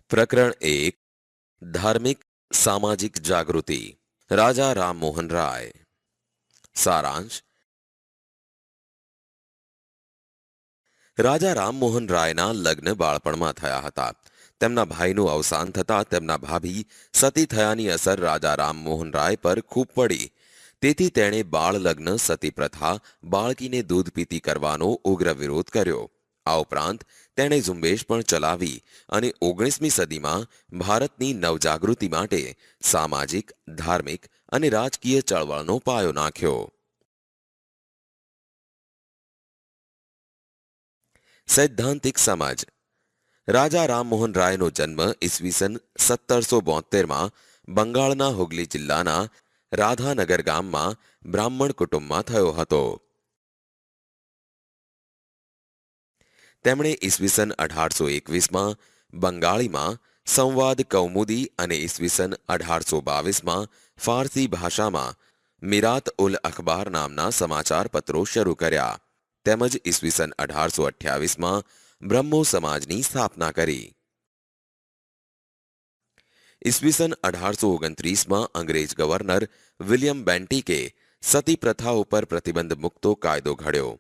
પ્રકરણ 1 ધાર્મિક સામાજિક જાગૃતિ રાજા રામમોહન રાય સારાંશ રાજા રામમોહન રાયના લગ્ન બાળપણમાં થયા હતા. તેમના ભાઈનું અવસાન થતાં તેમના ભાભી સતી થયાની અસર રાજા રામમોહન રાય પર ખૂબ પડી. તેથી તેણે બાળ લગ્ન સતી પ્રથા બાળકીને દૂધ પીતી કરવાનો ઉગ્ર વિરોધ કર્યો. આ ઉપરાંત તેણે ઝુંબેશ પણ ચલાવી અને 19મી સદીમાં ભારતની નવજાગૃતિ માટે સામાજિક, ધાર્મિક અને રાજકીય ચળવળનો પાયો નાખ્યો. સૈદ્ધાંતિક સમજ રાજા રામમોહન રાયનો જન્મ ઈસવીસન 1772માં બંગાળના હુગલી જિલ્લાના રાધાનગર ગામમાં બ્રાહ્મણ કુટુંબમાં થયો હતો. તેમણે ઈસવીસન 1821માં બંગાળીમાં સંવાદ કૌમુદી અને ઈસવીસન 1822માં ફારસી ભાષામાં મિરાત ઉલ અખબાર નામના સમાચાર પત્રો શરૂ કર્યા. તેમજ ઈસવીસન 1828માં બ્રહ્મો સમાજની સ્થાપના કરી. ઈસવીસન 1829માં અંગ્રેજ ગવર્નર વિલિયમ બેન્ટિકે સતી પ્રથા ઉપર પ્રતિબંધ મૂકતો કાયદો ઘડ્યો.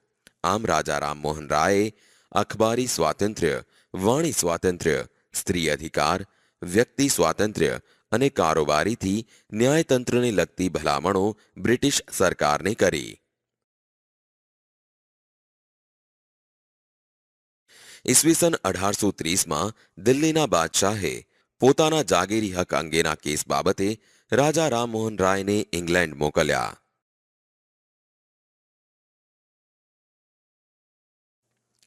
આમ રાજા રામમોહન રાયે અખબારી સ્વાતંત્ર્ય, વાણી સ્વાતંત્ર્ય, સ્ત્રી અધિકાર, વ્યક્તિ સ્વાતંત્ર્ય અને કારોબારીથી ન્યાયતંત્રને લગતી ભલામણો બ્રિટિશ સરકારને કરી. ઈસવીસન 1830માં દિલ્હીના બાદશાહે પોતાના જાગીરી હક અંગેના કેસ બાબતે રાજા રામમોહન રાયને ઇંગ્લેન્ડ મોકલ્યા.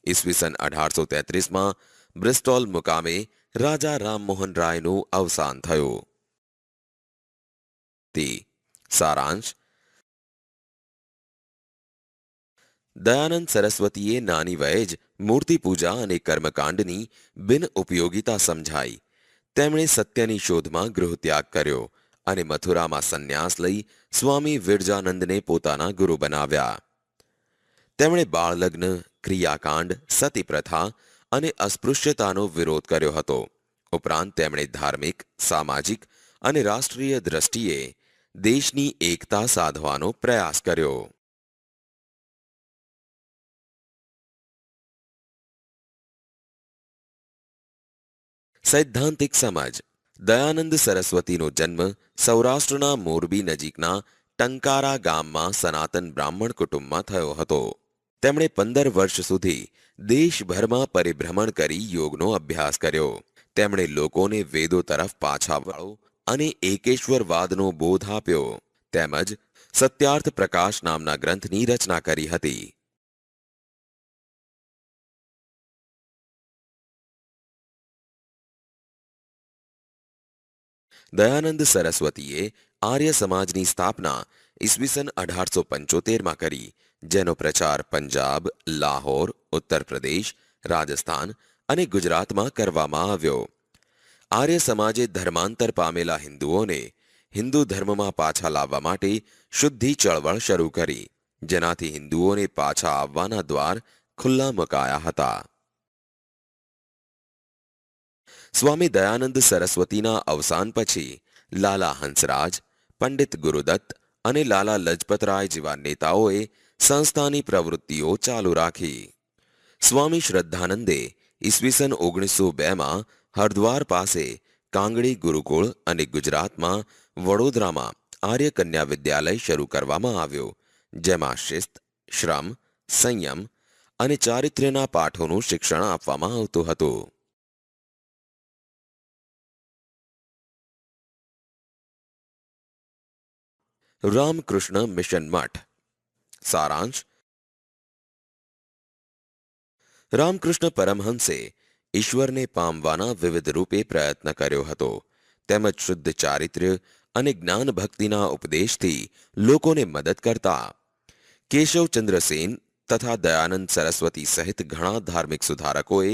ઈસવીસન 1833માં બ્રિસ્ટોલ મુકામે રાજા રામમોહન રાયનું અવસાન થયું. સારાંશ દયાનંદ સરસ્વતીએ નાની વયે જ મૂર્તિ પૂજા અને કર્મકાંડની બિન ઉપયોગિતા સમજાઈ. તેમણે સત્યની શોધમાં ગૃહત્યાગ કર્યો અને મથુરામાં સંન્યાસ લઈ સ્વામી વિરજાનંદને પોતાના ગુરુ બનાવ્યા. તેમણે બાળલગ્ન, ક્રિયાકાંડ, સતી પ્રથા અને અસ્પૃશ્યતાનો વિરોધ કર્યો હતો. ઉપરાંત તેમણે ધાર્મિક, સામાજિક અને રાષ્ટ્રીય દ્રષ્ટિએ દેશની એકતા સાધવાનો પ્રયાસ કર્યો. સૈદ્ધાંતિક સમજ દયાનંદ સરસ્વતીનો જન્મ સૌરાષ્ટ્રના મોરબી નજીકના ટંકારા ગામમાં સનાતન બ્રાહ્મણ કુટુંબમાં થયો હતો. તેમણે 15 વર્ષ સુધી દેશભરમાં પરિભ્રમણ કરી યોગનો અભ્યાસ કર્યો. તેમણે લોકોને વેદો તરફ પાછા વળો અને એકેશ્વરવાદનો બોધ આપ્યો. તેમજ સત્યાર્થ પ્રકાશ નામના ગ્રંથની રચના કરી હતી. દયાનંદ સરસ્વતીએ આર્ય સમાજની સ્થાપના ઈસવીસન 1875માં કરી, જેનો પ્રચાર પંજાબ, લાહોર, ઉત્તર પ્રદેશ, રાજસ્થાન અને ગુજરાતમાં કરવામાં આવ્યો. આર્ય સમાજે ધર્માંતર પામેલા હિન્દુઓને હિન્દુ ધર્મમાં પાછા લાવવા માટે શુદ્ધિ ચળવળ શરૂ કરી, જેનાથી હિન્દુઓને પાછા આવવાના દ્વાર ખુલ્લા મુકાયા હતા. સ્વામી દયાનંદ સરસ્વતીના અવસાન પછી લાલા હંસરાજ, પંડિત ગુરુદત્ત અને લાલા લજપતરાય જેવા નેતાઓએ સંસ્થાની પ્રવૃત્તિઓ ચાલુ રાખી. સ્વામી શ્રદ્ધાનંદે ઈસવીસન 1902માં હરદ્વાર પાસે કાંગડી ગુરુકુળ અને ગુજરાતમાં વડોદરામાં આર્ય કન્યા વિદ્યાલય શરૂ કરવામાં આવ્યો, જેમાં શિસ્ત, શ્રમ, સંયમ અને ચારિત્ર્યના પાઠોનું શિક્ષણ આપવામાં આવતું હતું. રામકૃષ્ણ મિશન મઠ સારાંશ રામકૃષ્ણ પરમહંસે ઈશ્વરને પામવાના વિવિધ રૂપે પ્રયત્ન કર્યો હતો. તેમજ શુદ્ધ ચારિત્ર્ય અને જ્ઞાન ભક્તિના ઉપદેશથી લોકોને મદદ કરતા. કેશવચંદ્ર સેન તથા દયાનંદ સરસ્વતી સહિત ઘણા ધાર્મિક સુધારકોએ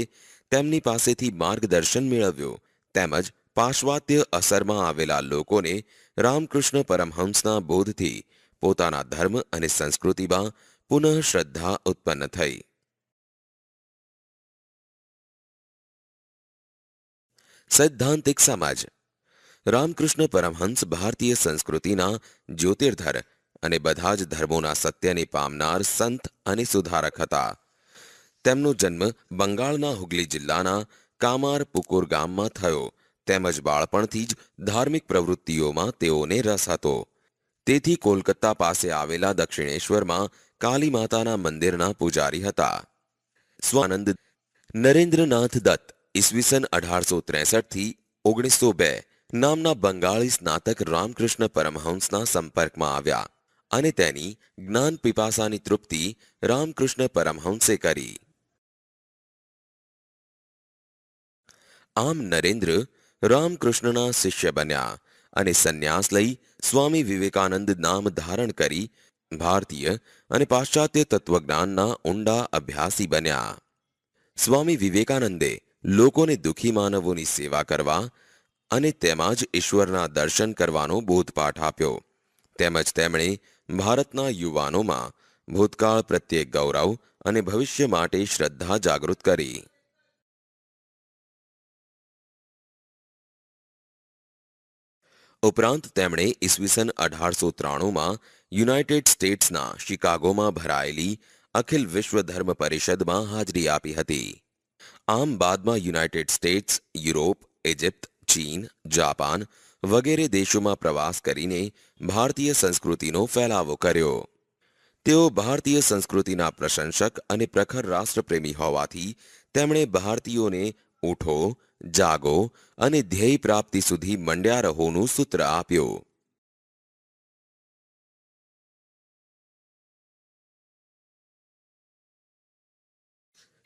તેમની પાસેથી માર્ગદર્શન મેળવ્યું. તેમજ પાશ્ચાત્ય અસરમાં આવેલા લોકોને રામકૃષ્ણ પરમહંસના બોધથી પોતાના ધર્મ અને સંસ્કૃતિમાં પુનઃ શ્રદ્ધા ઉત્પન્ન થઈ. સૈદ્ધાંતિક સમાજ. રામકૃષ્ણ પરમહંસ ભારતીય સંસ્કૃતિના જ્યોતિર્ધર અને બધા જ ધર્મોના સત્યને પામનાર સંત અને સુધારક હતા. તેમનો જન્મ બંગાળના હુગલી જિલ્લાના કામારપુકુર ગામમાં થયો, તેમજ બાળપણથી જ ધાર્મિક પ્રવૃત્તિઓમાં તેઓને રસ હતો. તેથી કોલકાતા પાસે આવેલા દક્ષિણેશ્વરમાં કાલી માતાના મંદિરના પૂજારી હતા. સ્વાનંદ. નરેન્દ્રનાથ દત્ત ઈસવીસન 1863 થી 1902 નામના બંગાળી સ્નાતક રામકૃષ્ણ પરમહંસના સંપર્કમાં આવ્યા અને તેની જ્ઞાન પીપાસાની તૃપ્તિ રામકૃષ્ણ પરમહંસે કરી. આમ નરેન્દ્ર રામકૃષ્ણના શિષ્ય બન્યા અને સંન્યાસ લઈ સ્વામી વિવેકાનંદ નામ ધારણ કરી ભારતીય અને પાશ્ચાત્ય તત્વજ્ઞાનના ઊંડા અભ્યાસી બન્યા. સ્વામી વિવેકાનંદે લોકોને દુઃખી માનવોની સેવા કરવા અને તેમાં જ ઈશ્વરના દર્શન કરવાનો બોધપાઠ આપ્યો. તેમજ તેમણે ભારતના યુવાનોમાં ભૂતકાળ પ્રત્યે ગૌરવ અને ભવિષ્ય માટે શ્રદ્ધા જાગૃત કરી. ઉપરાંત તેમણે ઈસવીસન 1893માં યુનાઇટેડ સ્ટેટ્સના શિકાગોમાં ભરાયેલી અખિલ વિશ્વ ધર્મ પરિષદમાં હાજરી આપી હતી. આમ બાદમાં યુનાઇટેડ સ્ટેટ્સ, યુરોપ, ઇજિપ્ત, ચીન, જાપાન વગેરે દેશોમાં પ્રવાસ કરીને ભારતીય સંસ્કૃતિનો ફેલાવો કર્યો. તેઓ ભારતીય સંસ્કૃતિના પ્રશંસક અને પ્રખર રાષ્ટ્રપ્રેમી હોવાથી તેમણે ભારતીયોને ઉઠો, જાગો અને ધ્યેય પ્રાપ્તિ સુધી મંડ્યા રહોનું સૂત્ર આપ્યું.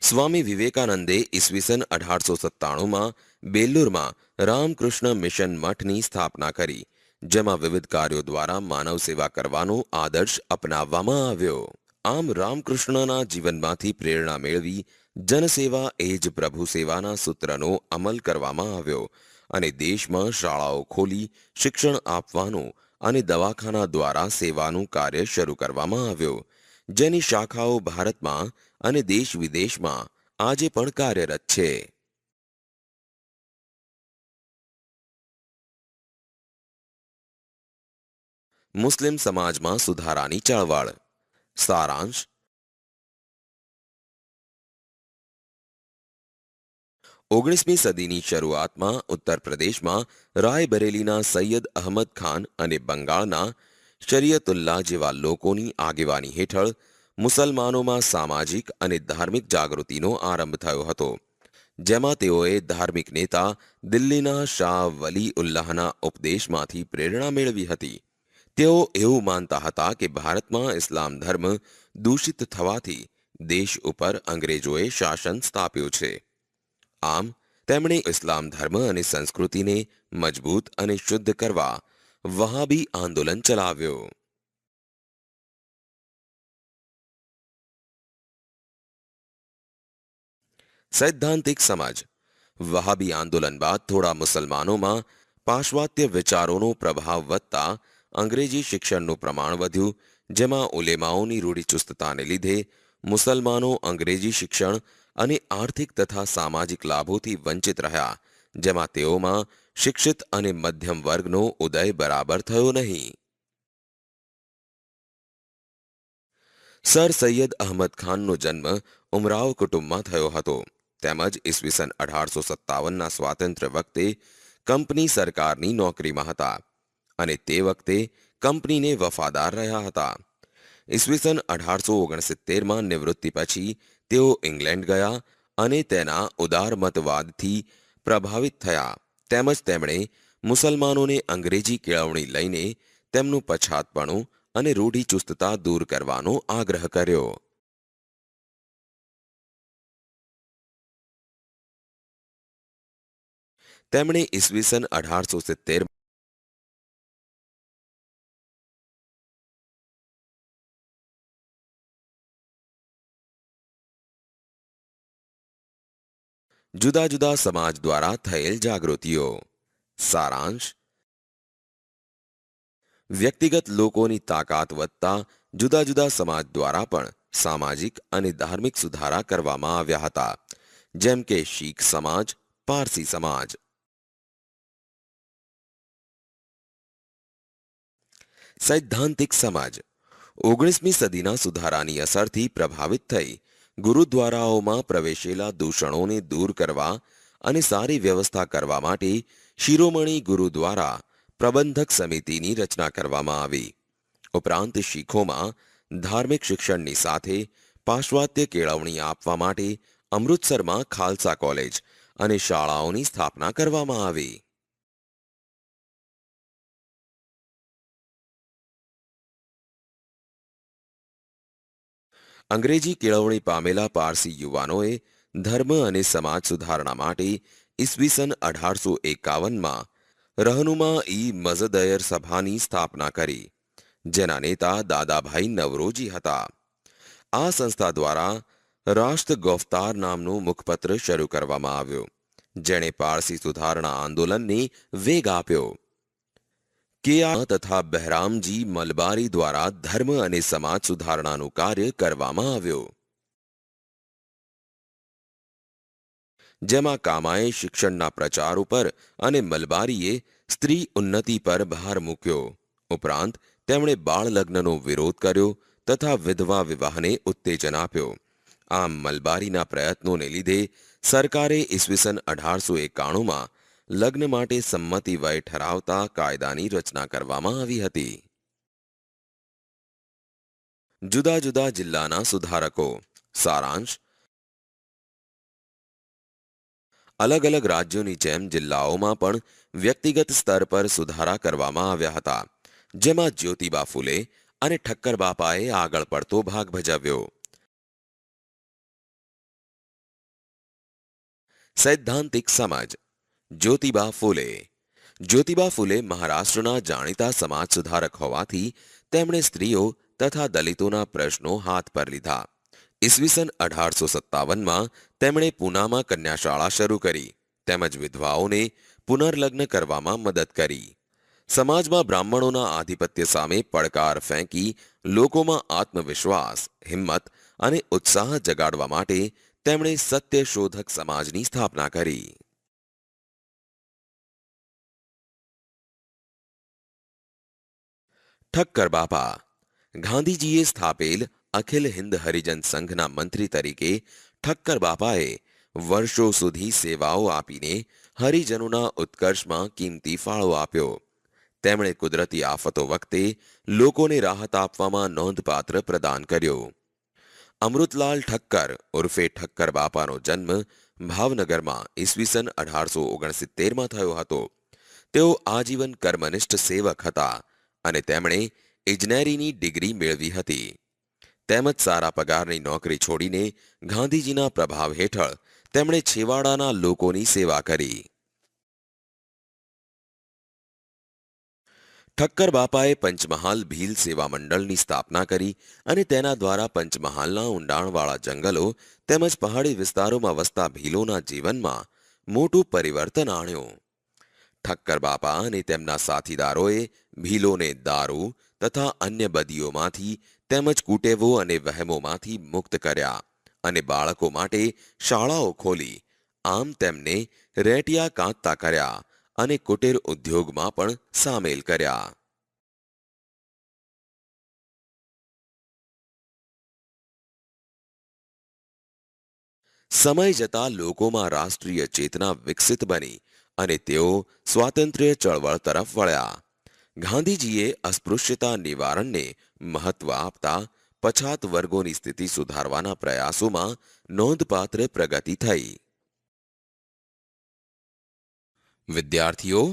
સ્વામી વિવેકાનંદે ઈસવીસન 1897માં બેલ્લુરમાં રામકૃષ્ણ મિશન મઠની સ્થાપના કરી, જેમાં વિવિધ કાર્યો દ્વારા માનવ સેવા કરવાનો આદર્શ અપનાવવામાં આવ્યો. આમ રામકૃષ્ણના જીવનમાંથી પ્રેરણા મેળવી જનસેવા એ જ પ્રભુ સેવાના સૂત્રનો અમલ કરવામાં આવ્યો અને દેશમાં શાળાઓ ખોલી શિક્ષણ આપવાનું અને દવાખાના દ્વારા સેવાનું કાર્ય શરૂ કરવામાં આવ્યું, જેની શાખાઓ ભારતમાં અને દેશ વિદેશમાં આજે પણ કાર્યરત છે. મુસ્લિમ સમાજમાં સુધારાની ચળવળ. સારાંશ. 19મી સદીની શરૂઆતમાં ઉત્તર પ્રદેશમાં રાયબરેલીના સૈયદ અહમદ ખાન અને બંગાળના શરિયતુલ્લાહ જેવા લોકોની આગેવાની હેઠળ મુસલમાનોમાં સામાજિક અને ધાર્મિક જાગૃતિનો આરંભ થયો હતો, જેમાં તેઓએ ધાર્મિક નેતા દિલ્હીના શાહ વલી ઉલ્લાહના ઉપદેશમાંથી પ્રેરણા મેળવી હતી. તેઓ એવું માનતા હતા કે ભારતમાં ઇસ્લામ ધર્મ દૂષિત થવાથી દેશ ઉપર અંગ્રેજોએ શાસન સ્થાપ્યું છે. આમ તેમણે ઇસ્લામ ધર્મ અને સંસ્કૃતિને મજબૂત અને શુદ્ધ કરવા વહાબી આંદોલન ચલાવ્યો. સૈદ્ધાંતિક સમજ. વહાબી આંદોલન બાદ થોડા મુસલમાનોમાં પાશ્ચાત્ય વિચારોનો પ્રભાવ વધતા અંગ્રેજી શિક્ષણનું પ્રમાણ વધ્યું, જેમાં ઉલેમાઓની રૂઢિચુસ્તતાને લીધે મુસલમાનો અંગ્રેજી શિક્ષણ અને આર્થિક તથા સામાજિક લાભોથી વંચિત રહ્યા, જેમાં તેઓમાં શિક્ષિત અને મધ્યમ વર્ગનો ઉદય બરાબર થયો નહીં. સર સૈયદ અહમદ ખાનનો જન્મ ઉમરાવ કુટુંબમાં થયો હતો, તેમજ ઈસવીસન 1857ના સ્વાતંત્ર્ય વખતે કંપની સરકારની નોકરીમાં હતા અને તે વખતે કંપનીને વફાદાર રહ્યા હતા. ઈસવીસન 1869માં નિવૃત્તિ પછી તેઓ ઇંગ્લેન્ડ ગયા અને તેના ઉદારમતવાદથી પ્રભાવિત થયા, તેમજ તેમણે મુસલમાનોને અંગ્રેજી કેળવણી લઈને તેમનું પછાતપણું અને રૂઢિચુસ્તતા દૂર કરવાનો આગ્રહ કર્યો. તેમણે ઈસવીસન 1870 જુદા જુદા સમાજ દ્વારા થયેલ જાગૃતિઓ. સારાંશ. વ્યક્તિગત લોકોની તાકાત વધતા જુદા જુદા સમાજ દ્વારા પણ સામાજિક અને ધાર્મિક સુધારા કરવામાં આવ્યા હતા, જેમ કે શીખ સમાજ, પારસી સમાજ. સૈદ્ધાંતિક સમાજ 19મી સદીના સુધારાની અસરથી પ્રભાવિત થઈ ગુરુદ્વારાઓમાં પ્રવેશેલા દૂષણોને દૂર કરવા અને સારી વ્યવસ્થા કરવા માટે શિરોમણી ગુરુદ્વારા પ્રબંધક સમિતિની રચના કરવામાં આવી. ઉપરાંત શીખોમાં ધાર્મિક શિક્ષણની સાથે પાશ્ચાત્ય કેળવણી આપવા માટે અમૃતસરમાં ખાલસા કોલેજ અને શાળાઓની સ્થાપના કરવામાં આવી. અંગ્રેજી કેળવણી પામેલા પારસી યુવાનોએ ધર્મ અને સમાજ સુધારણા માટે ઈસવીસન 1851માં રહનુમા ઈ મઝદયર સભાની સ્થાપના કરી, જેના નેતા દાદાભાઈ નવરોજી હતા. આ સંસ્થા દ્વારા રાષ્ટ્ર ગોફતાર નામનું મુખપત્ર શરૂ કરવામાં આવ્યું, જેણે પારસી સુધારણા આંદોલનને વેગ આપ્યો. કેઆ તથા બહેરામજી મલબારી દ્વારા ધર્મ અને સમાજ સુધારણાનું કાર્ય કરવામાં આવ્યું, જેમાં કામાએ શિક્ષણના પ્રચાર ઉપર અને મલબારીએ સ્ત્રી ઉન્નતિ પર ભાર મૂક્યો. ઉપરાંત તેમણે બાળ લગ્નનો વિરોધ કર્યો તથા વિધવા વિવાહને ઉત્તેજન આપ્યો. આમ મલબારીના પ્રયત્નોને લીધે સરકારે ઈસવીસન 1891માં લગ્ન માટે સંમતિ વય ઠરાવતા કાયદાની રચના કરવામાં આવી હતી. જુદા જુદા જિલ્લાના સુધારકો. સારાંશ. અલગ અલગ રાજ્યોની જેમ જિલ્લાઓમાં પણ વ્યક્તિગત સ્તર પર સુધારા કરવામાં આવ્યા હતા, જેમાં જ્યોતિબા ફૂલે અને ઠક્કર બાપાએ આગળ પડતો ભાગ ભજવ્યો. સૈદ્ધાંતિક સમજ. જ્યોતિબા ફૂલે મહારાષ્ટ્રના જાણીતા સમાજ સુધારક હોવાથી તેમણે સ્ત્રીઓ તથા દલિતોના પ્રશ્નો હાથ પર લીધા. ઈસવીસન 1857માં તેમણે પૂનામાં કન્યાશાળા શરૂ કરી તેમજ વિધવાઓને પુનર્લગ્ન કરવામાં મદદ કરી. સમાજમાં બ્રાહ્મણોના આધિપત્ય સામે પડકાર ફેંકી લોકોમાં આત્મવિશ્વાસ, હિંમત અને ઉત્સાહ જગાડવા માટે તેમણે સત્યશોધક સમાજની સ્થાપના કરી. ઠક્કર બાપા. ગાંધીજીએ સ્થાપેલ અખિલ હિન્દ હરિજન સંઘના મંત્રી તરીકે ઠક્કર બાપાએ વર્ષો સુધી સેવાઓ આપીને હરિજનોના ઉત્કર્ષમાં કિંમતી ફાળો આપ્યો. તેમણે કુદરતી આફતો વખતે લોકોને રાહત આપવામાં નોંધપાત્ર પ્રદાન કર્યો. અમૃતલાલ ઠક્કર ઉર્ફે ઠક્કર બાપાનો જન્મ ભાવનગરમાં ઈસવીસન 1869માં થયો હતો. તેઓ આજીવન કર્મનિષ્ઠ સેવક હતા અને તેમણે ઇજનેરીની ડિગ્રી મેળવી હતી. તેમજ સારા પગારની નોકરી છોડીને ગાંધીજીના પ્રભાવ હેઠળ તેમણે છેવાડાના લોકોની સેવા કરી. ઠક્કર બાપાએ પંચમહાલ ભીલ સેવા મંડળની સ્થાપના કરી અને તેના દ્વારા પંચમહાલના ઊંડાણવાળા જંગલો તેમજ પહાડી વિસ્તારોમાં વસતા ભીલોના જીવનમાં મોટું પરિવર્તન આણ્યું. ઠક્કર બાપા અને તેમના સાથીદારોએ ભીલોને દારૂ તથા અન્ય બદીઓમાંથી તેમજ કુટેવો અને વહેમોમાંથી મુક્ત કર્યા અને બાળકો માટે શાળાઓ ખોલી. આમ તેમને રેટિયા કાંતતા કર્યા અને કુટીર ઉદ્યોગમાં પણ સામેલ કર્યા. સમય જતાં લોકોમાં રાષ્ટ્રીય ચેતના વિકસિત બની અને તેઓ સ્વાતંત્ર્ય ચળવળ તરફ વળ્યા. ગાંધીજીએ અસ્પૃશ્યતા નિવારણને મહત્વ આપતા પછાત વર્ગોની સ્થિતિ સુધારવાના પ્રયાસોમાં નોંધપાત્ર પ્રગતિ થઈ. વિદ્યાર્થીઓ,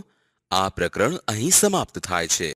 આ પ્રકરણ અહીં સમાપ્ત થાય છે.